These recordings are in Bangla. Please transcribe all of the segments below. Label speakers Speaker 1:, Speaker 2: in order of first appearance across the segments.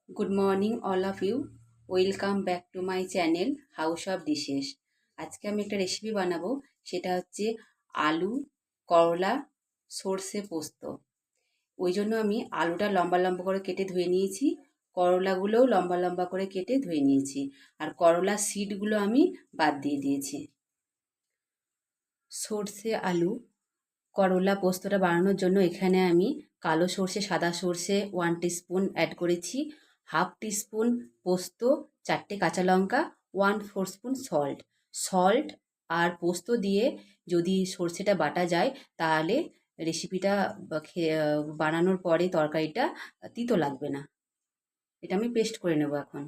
Speaker 1: Good morning all of you. Welcome back to my channel House of Dishes. আজকে আমি একটা রেসিপি বানাবো, সেটা হচ্ছে আলু করলা সর্ষে পোস্ত। ওই জন্য আমি আলুটা লম্বা লম্বা করে কেটে ধুয়ে নিয়েছি, করলাগুলোও লম্বা লম্বা করে কেটে ধুয়ে নিয়েছি, আর করলার সিডগুলো আমি বাদ দিয়ে দিয়েছি। সর্ষে আলু করলা পোস্তটা বানানোর জন্য এখানে আমি কালো সর্ষে সাদা সর্ষে 1 টিস্পুন অ্যাড করেছি, হাফ টিস্পুন পোস্ত, 4টে কাঁচা লঙ্কা, 1/4 স্পুন সল্ট। সল্ট আর পোস্ত দিয়ে যদি সর্ষেটা বাটা যায় তাহলে রেসিপিটা বানানোর পরে তরকারিটা তিতো লাগবে না। এটা আমি পেস্ট করে নেব এখন।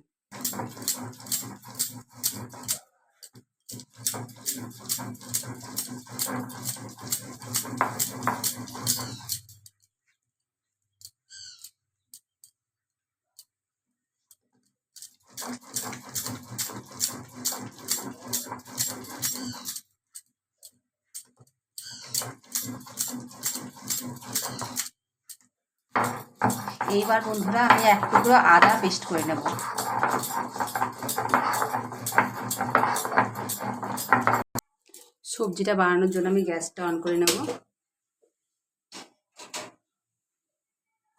Speaker 1: এইবার বন্ধুরা আমি এক টুকরো আদা পেস্ট করে নেব। সবজিটা বানানোর জন্য আমি গ্যাসটা অন করে নেব,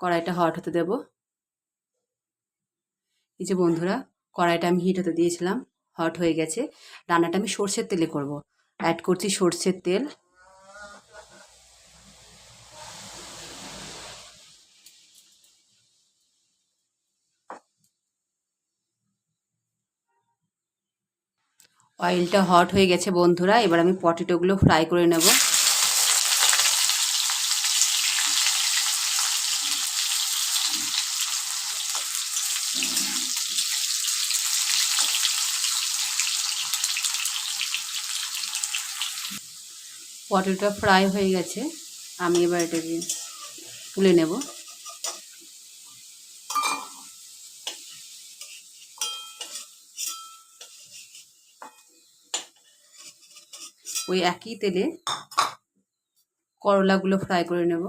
Speaker 1: কড়াইটা হট হতে দেব। এই যে বন্ধুরা, কড়াইটা আমি হিট হতে দিয়েছিলাম, হট হয়ে গেছে। রান্নাটা আমি সর্ষের তেলে করব। অ্যাড করছি সর্ষের তেল। অয়েলটা হট হয়ে গেছে বন্ধুরা, এবার আমি পটেটোগুলো ফ্রাই করে নেব। পটেটোটা ফ্রাই হয়ে গেছে, আমি এবার এটাকে তুলে নেব। ওই একই তেলে করলাগুলো ফ্রাই করে নেব।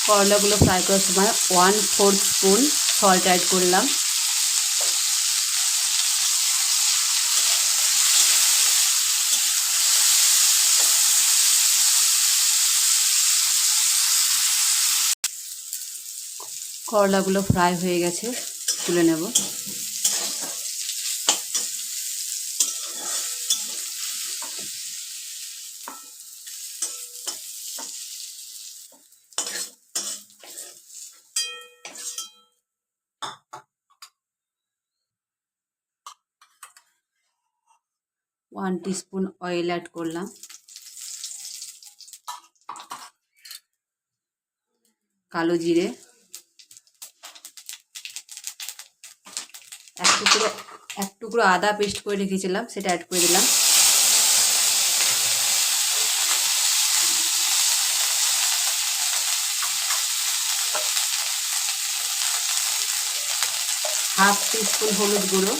Speaker 1: করলাগুলো ফ্রাই করার সময় 1/4 স্পুন সল্ট অ্যাড করলাম। করলাগুলো ফ্রাই হয়ে গেছে, তুলে নেব। 1 টিস্পুন অয়েল অ্যাড করলাম। কালো জিরে, এক টুকরো আদা পেস্ট করে রেখেছিলাম, সেটা অ্যাড করে দিলাম। হাফ টিস্পুন হলুদ গুঁড়ো।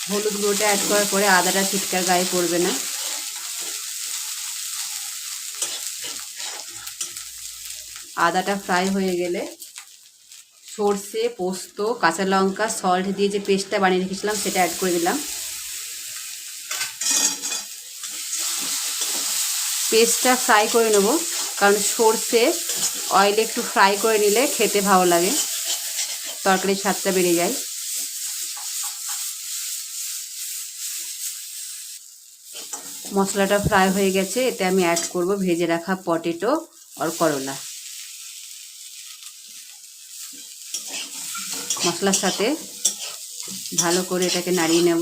Speaker 1: হলুদ গুঁড়োটা অ্যাড করার পরে আদাটা ছিটকার গায়ে পড়বে না। আদাটা ফ্রাই হয়ে গেলে সর্ষে পোস্ত কাঁচা লঙ্কা সল্ট দিয়ে যে পেস্টটা বানিয়ে রেখেছিলাম সেটা অ্যাড করে দিলাম। পেস্টটা ফ্রাই করে নেব, কারণ সর্ষে অয়েলে একটু ফ্রাই করে নিলে খেতে ভালো লাগে, তরকারির স্বাদটা বেড়ে যায়। মশলাটা ফ্রাই হয়ে গেছে, এতে আমি অ্যাড করব ভেজে রাখা পটেটো আর করলা। মশলার সাথে ভালো করে এটাকে নাড়িয়ে নেব।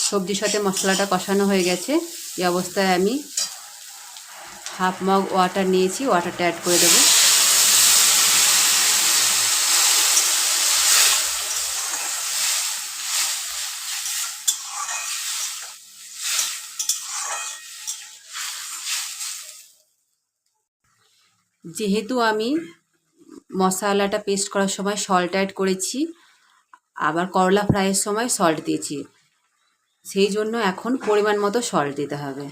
Speaker 1: সবজির সাথে মশলাটা কষানো হয়ে গেছে। এই অবস্থায় আমি হাফ মগ ওয়াটার নিয়েছি, ওয়াটারটা অ্যাড করে দেবো। যেহেতু আমি মশলাটা পেস্ট করার সময় সল্ট অ্যাড করেছি, আবার করলা ফ্রাইয়ের সময় সল্ট দিয়েছি, সেই জন্য এখন পরিমাণ মতো সল্ট দিতে হবে।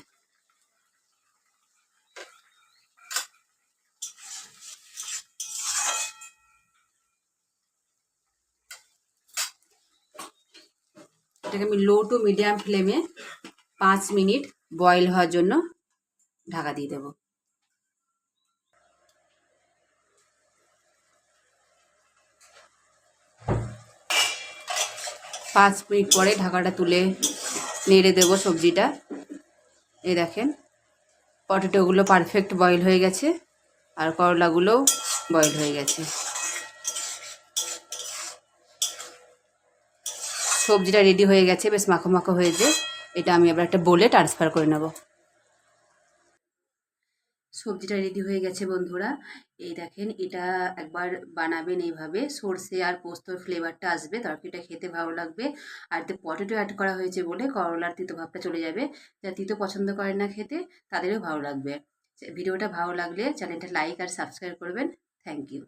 Speaker 1: এটাকে আমি লো টু মিডিয়াম ফ্লেমে 5 মিনিট বয়েল হওয়ার জন্য ঢাকা দিয়ে দেবো। 5 মিনিট পরে ঢাকাটা তুলে নেড়ে দেবো সবজিটা। এই দেখেন পটেটোগুলো পারফেক্ট বয়েল হয়ে গেছে, আর করলাগুলোও বয়েল হয়ে গেছে। সবজিটা রেডি হয়ে গেছে, বেশ মাখো মাখো হয়েছে। এটা আমি আবার একটা বোলে ট্রান্সফার করে নেব। সবজিটা রেডি হয়ে গেছে বন্ধুরা। এই দেখেন, এটা একবার বানাবেন এইভাবে, সর্ষে আর পোস্তর ফ্লেভারটা আসবে, তরকারিটা খেতে ভালো লাগবে। আর এতে পটেটো অ্যাড করা হয়েছে বলে করলার তিতো ভাবটা চলে যাবে। যারা তিতো পছন্দ করেন না খেতে, তাদেরও ভালো লাগবে। ভিডিওটা ভালো লাগলে চ্যানেলটা লাইক আর সাবস্ক্রাইব করবেন। Thank you.